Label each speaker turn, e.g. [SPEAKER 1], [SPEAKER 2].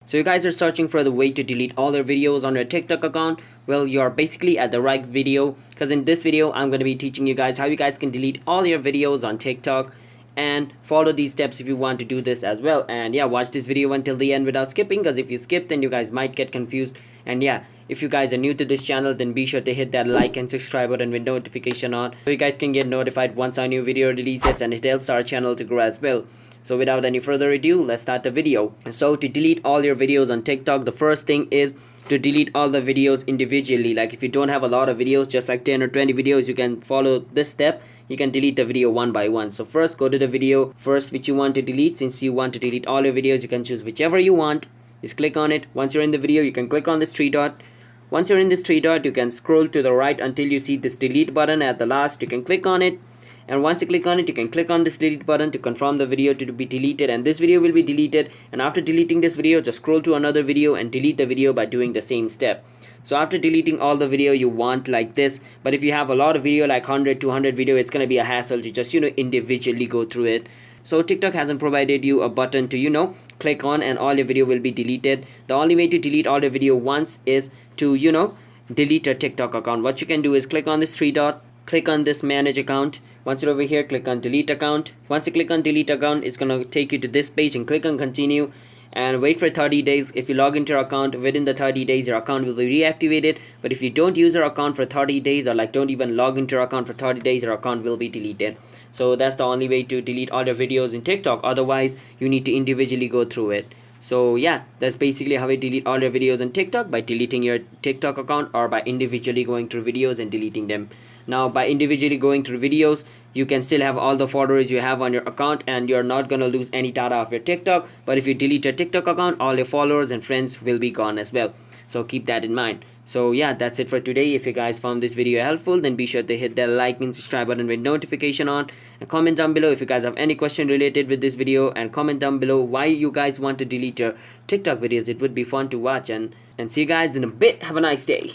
[SPEAKER 1] So you guys are searching for the way to delete all your videos on your TikTok account. Well, you're basically at the right video, because in this video I'm going to be teaching you guys how you guys can delete all your videos on TikTok, and follow these steps if you want to do this as well. And yeah, watch this video until the end without skipping, because if you skip then you guys might get confused. And yeah, if you guys are new to this channel, then be sure to hit that like and subscribe button with notification on, so you guys can get notified once our new video releases, and it helps our channel to grow as well. So without any further ado, let's start the video. So to delete all your videos on TikTok, the first thing is to delete all the videos individually. Like if you don't have a lot of videos, just like 10 or 20 videos, you can follow this step. You can delete the video one by one. So first, go to the video first which you want to delete. Since you want to delete all your videos, you can choose whichever you want. Just click on it. Once you're in the video, you can click on this three dot. Once you're in this three dot, you can scroll to the right until you see this delete button at the last. You can click on it, and once you click on it, you can click on this delete button to confirm the video to be deleted, and this video will be deleted. And after deleting this video, just scroll to another video and delete the video by doing the same step. So after deleting all the video you want like this, but if you have a lot of video, like 100 200 video, it's going to be a hassle to just individually go through it. So TikTok hasn't provided you a button to click on and all your video will be deleted. The only way to delete all your video once is to delete your TikTok account. What you can do is click on this three dot, click on this manage account. Once you're over here, click on delete account. Once you click on delete account, it's gonna take you to this page, and click on continue and wait for 30 days. If you log into your account within the 30 days, your account will be reactivated. But if you don't use your account for 30 days, or like don't even log into your account for 30 days, your account will be deleted. So that's the only way to delete all your videos in TikTok. Otherwise, you need to individually go through it. So yeah, that's basically how you delete all your videos on TikTok, by deleting your TikTok account or by individually going through videos and deleting them. Now by individually going through videos, you can still have all the followers you have on your account, and you're not gonna lose any data of your TikTok. But if you delete your TikTok account, all your followers and friends will be gone as well. So keep that in mind. So yeah, that's it for today. If you guys found this video helpful, then be sure to hit that like and subscribe button with notification on, and comment down below if you guys have any question related with this video, and comment down below why you guys want to delete your TikTok videos. It would be fun to watch, and see you guys in a bit. Have a nice day.